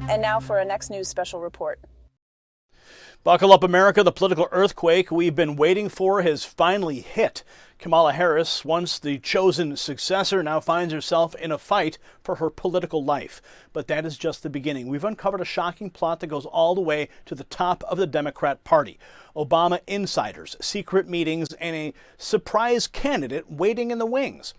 And now for a Next News special report. Buckle up, America. The political earthquake we've been waiting for has finally hit. Kamala Harris, once the chosen successor, now finds herself in a fight for her political life. But that is just the beginning. We've uncovered a shocking plot that goes all the way to the top of the Democrat Party. Obama insiders, secret meetings, and a surprise candidate waiting in the wings.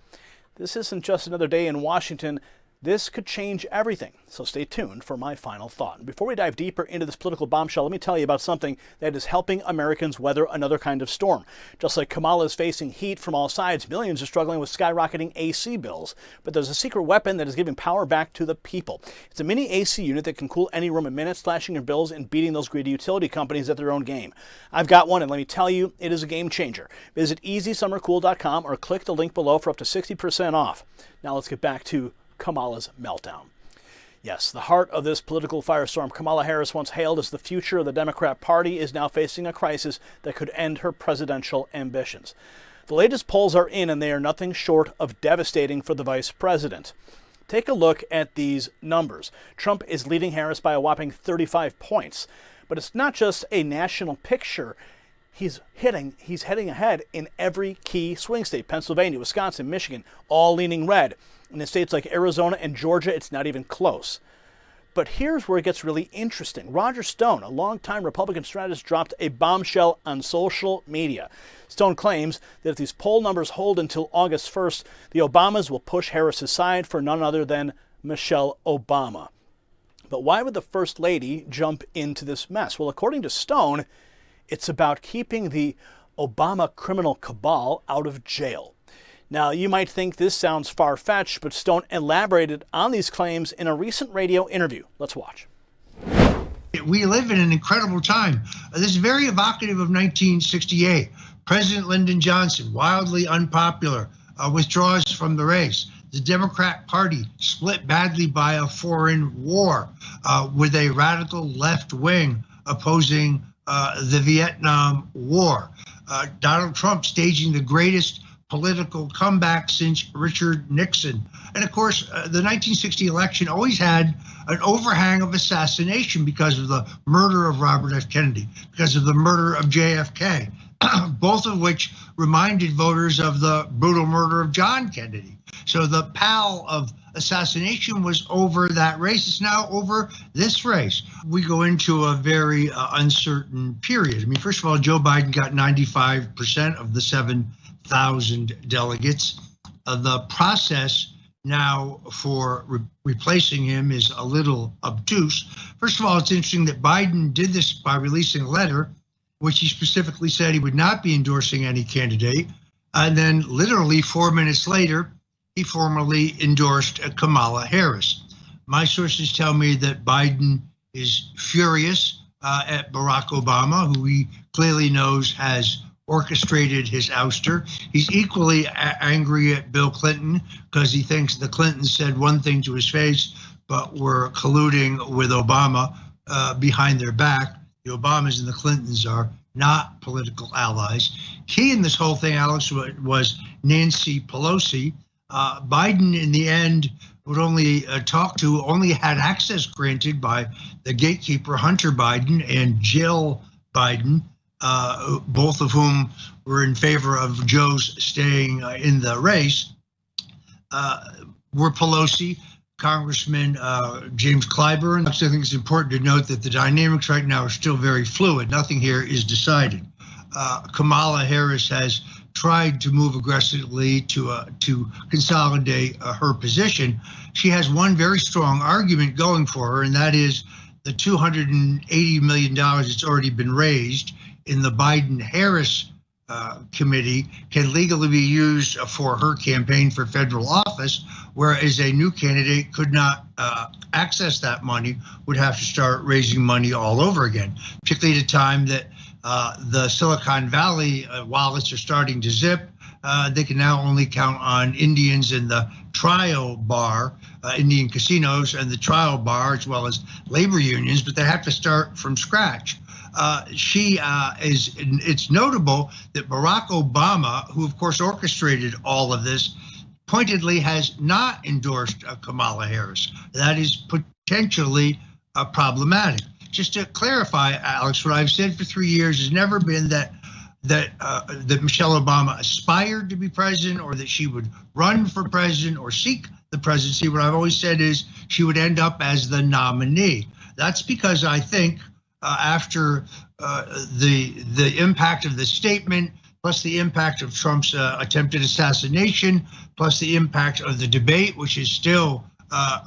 This isn't just another day in Washington. This could change everything, so stay tuned for my final thought. Before we dive deeper into this political bombshell, let me tell you about something that is helping Americans weather another kind of storm. Just like Kamala is facing heat from all sides, millions are struggling with skyrocketing AC bills. But there's a secret weapon that is giving power back to the people. It's a mini AC unit that can cool any room in minutes, slashing your bills and beating those greedy utility companies at their own game. I've got one, and let me tell you, it is a game changer. Visit EasySummerCool.com or click the link below for up to 60% off. Now let's get back to Kamala's meltdown. Yes, the heart of this political firestorm, Kamala Harris, once hailed as the future of the Democrat Party, is now facing a crisis that could end her presidential ambitions. The latest polls are in, and they are nothing short of devastating for the vice president. Take a look at these numbers. Trump is leading Harris by a whopping 35 points. But it's not just a national picture. He's heading ahead in every key swing state. Pennsylvania, Wisconsin, Michigan, all leaning red. And in states like Arizona and Georgia, it's not even close. But here's where it gets really interesting. Roger Stone, a longtime Republican strategist, dropped a bombshell on social media. Stone claims that if these poll numbers hold until August 1st, the Obamas will push Harris aside for none other than Michelle Obama. But why would the First Lady jump into this mess? Well, according to Stone, it's about keeping the Obama criminal cabal out of jail. Now, you might think this sounds far-fetched, but Stone elaborated on these claims in a recent radio interview. Let's watch. We live in an incredible time. This is very evocative of 1968. President Lyndon Johnson, wildly unpopular, withdraws from the race. The Democrat Party split badly by a foreign war with a radical left wing opposing the Vietnam War. Donald Trump staging the greatest political comeback since Richard Nixon. And of course, the 1960 election always had an overhang of assassination because of the murder of Robert F. Kennedy, because of the murder of JFK, both of which reminded voters of the brutal murder of John Kennedy. So the pall of assassination was over that race. It's now over this race. We go into a very uncertain period. I mean, first of all, Joe Biden got 95% of the 7,000 delegates. The process now for replacing him is a little obtuse. First of all, it's interesting that Biden did this by releasing a letter, which he specifically said he would not be endorsing any candidate. And then literally 4 minutes later, he formally endorsed Kamala Harris. My sources tell me that Biden is furious at Barack Obama, who he clearly knows has orchestrated his ouster. He's equally angry at Bill Clinton because he thinks the Clintons said one thing to his face, but were colluding with Obama behind their back. The Obamas and the Clintons are not political allies. Key in this whole thing, Alex, was Nancy Pelosi. Biden, in the end, would only only had access granted by the gatekeeper, Hunter Biden, and Jill Biden, both of whom were in favor of Joe's staying in the race, were Pelosi, Congressman James Clyburn. I think it's important to note that the dynamics right now are still very fluid. Nothing here is decided. Kamala Harris has tried to move aggressively to consolidate her position. She has one very strong argument going for her, and that is the $280 million that's already been raised in the Biden-Harris committee can legally be used for her campaign for federal office, whereas a new candidate could not access that money, would have to start raising money all over again, particularly at a time that the Silicon Valley wallets are starting to zip. They can now only count on Indians in the trial bar, Indian casinos and the trial bar, as well as labor unions, but they have to start from scratch. It's notable that Barack Obama, who of course orchestrated all of this, pointedly has not endorsed Kamala Harris. That is potentially problematic. Just to clarify, Alex, what I've said for 3 years has never been that Michelle Obama aspired to be president or that she would run for president or seek the presidency. What I've always said is she would end up as the nominee. That's because I think after the impact of the statement, plus the impact of Trump's attempted assassination, plus the impact of the debate, which is still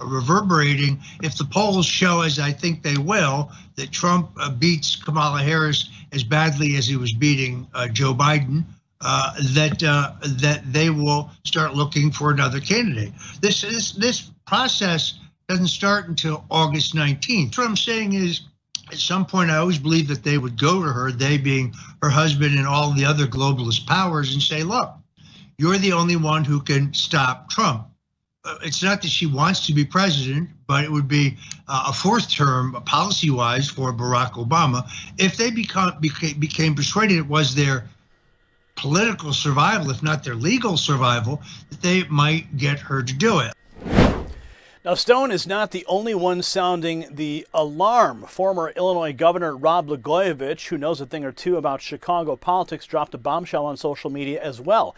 reverberating, if the polls show, as I think they will, that Trump beats Kamala Harris as badly as he was beating Joe Biden, that they will start looking for another candidate. This process doesn't start until August 19th. What I'm saying is, at some point, I always believed that they would go to her, they being her husband and all the other globalist powers, and say, look, you're the only one who can stop Trump. It's not that she wants to be president, but it would be a fourth term policy-wise for Barack Obama. If they became persuaded it was their political survival, if not their legal survival, that they might get her to do it. Now, Stone is not the only one sounding the alarm. Former Illinois Governor Rod Blagojevich, who knows a thing or two about Chicago politics, dropped a bombshell on social media as well.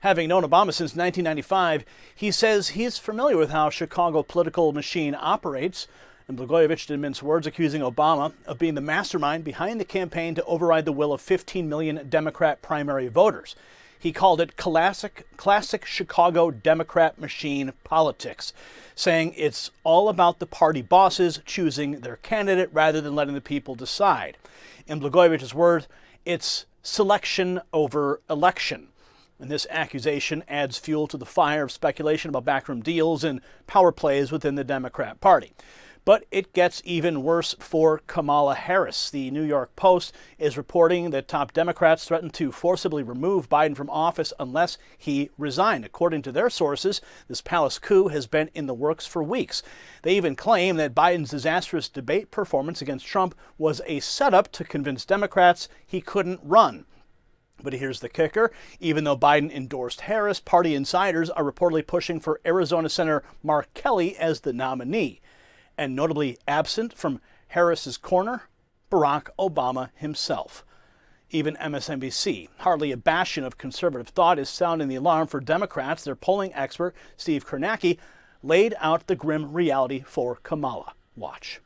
Having known Obama since 1995, he says he's familiar with how Chicago political machine operates. And Blagojevich didn't mince words, accusing Obama of being the mastermind behind the campaign to override the will of 15 million Democrat primary voters. He called it classic Chicago Democrat machine politics, saying it's all about the party bosses choosing their candidate rather than letting the people decide. In Blagojevich's words, it's selection over election. And this accusation adds fuel to the fire of speculation about backroom deals and power plays within the Democrat Party. But it gets even worse for Kamala Harris. The New York Post is reporting that top Democrats threatened to forcibly remove Biden from office unless he resigned. According to their sources, this palace coup has been in the works for weeks. They even claim that Biden's disastrous debate performance against Trump was a setup to convince Democrats he couldn't run. But here's the kicker. Even though Biden endorsed Harris, party insiders are reportedly pushing for Arizona Senator Mark Kelly as the nominee. And notably absent from Harris's corner, Barack Obama himself. Even MSNBC, hardly a bastion of conservative thought, is sounding the alarm for Democrats. Their polling expert, Steve Kornacki, laid out the grim reality for Kamala. Watch.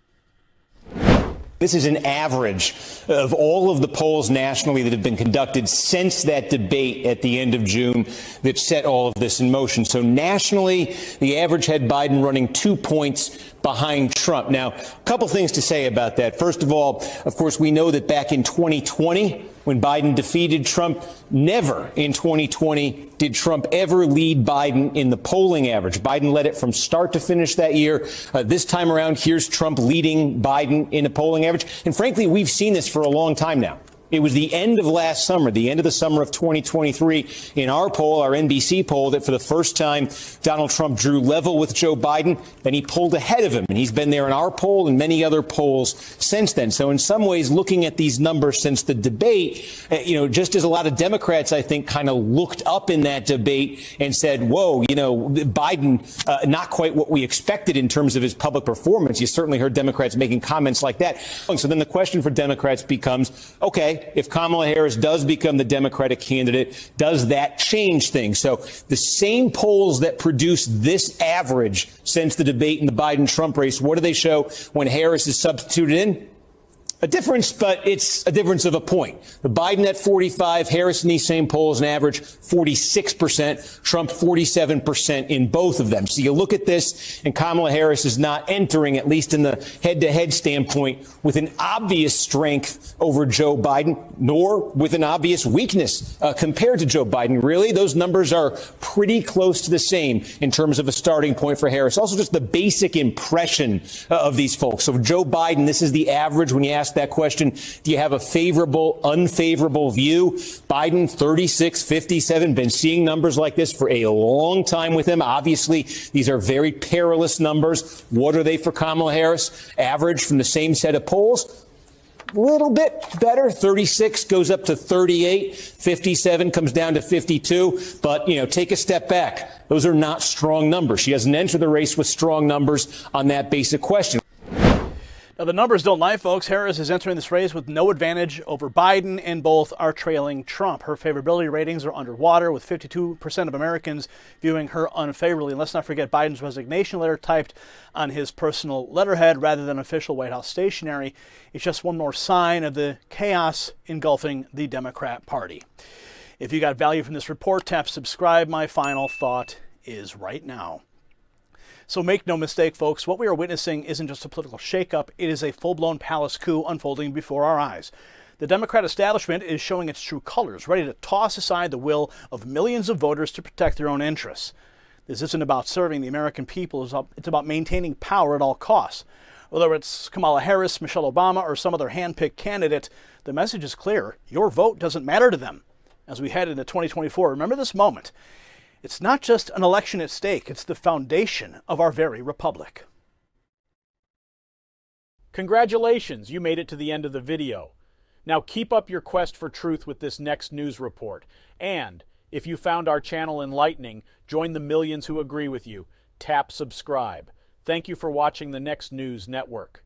This is an average of all of the polls nationally that have been conducted since that debate at the end of June that set all of this in motion. So nationally, the average had Biden running 2 points behind Trump. Now, a couple things to say about that. First of all, of course, we know that back in 2020, when Biden defeated Trump, never in 2020 did Trump ever lead Biden in the polling average. Biden led it from start to finish that year. This time around, here's Trump leading Biden in a polling average. And frankly, we've seen this for a long time now. It was the end of last summer, the end of the summer of 2023, in our poll, our NBC poll, that for the first time, Donald Trump drew level with Joe Biden, and he pulled ahead of him. And he's been there in our poll and many other polls since then. So in some ways, looking at these numbers since the debate, just as a lot of Democrats, I think, kind of looked up in that debate and said, whoa, Biden, not quite what we expected in terms of his public performance. You certainly heard Democrats making comments like that. So then the question for Democrats becomes, okay, if Kamala Harris does become the Democratic candidate, does that change things? So the same polls that produce this average since the debate in the Biden-Trump race, what do they show when Harris is substituted in? A difference, but it's a difference of a point. The Biden at 45, Harris in these same polls, an average 46%, Trump 47% in both of them. So you look at this, and Kamala Harris is not entering, at least in the head-to-head standpoint, with an obvious strength over Joe Biden, nor with an obvious weakness compared to Joe Biden. Really, those numbers are pretty close to the same in terms of a starting point for Harris. Also, just the basic impression of these folks. So Joe Biden, this is the average when you ask that question. Do you have a favorable, unfavorable view? Biden, 36, 57, been seeing numbers like this for a long time with him. Obviously, these are very perilous numbers. What are they for Kamala Harris? Average from the same set of polls? little bit better. 36 goes up to 38. 57 comes down to 52. But, take a step back. Those are not strong numbers. She doesn't enter the race with strong numbers on that basic question. Now, the numbers don't lie, folks. Harris is entering this race with no advantage over Biden, and both are trailing Trump. Her favorability ratings are underwater, with 52% of Americans viewing her unfavorably. And let's not forget Biden's resignation letter typed on his personal letterhead rather than official White House stationery. It's just one more sign of the chaos engulfing the Democrat Party. If you got value from this report, tap subscribe. My final thought is right now. So make no mistake, folks, what we are witnessing isn't just a political shakeup. It is a full-blown palace coup unfolding before our eyes. The Democrat establishment is showing its true colors, ready to toss aside the will of millions of voters to protect their own interests. This isn't about serving the American people. It's about maintaining power at all costs. Whether it's Kamala Harris, Michelle Obama, or some other hand-picked candidate, the message is clear. Your vote doesn't matter to them. As we head into 2024, remember this moment. It's not just an election at stake, it's the foundation of our very republic. Congratulations, you made it to the end of the video. Now keep up your quest for truth with this next news report. And if you found our channel enlightening, join the millions who agree with you. Tap subscribe. Thank you for watching the Next News Network.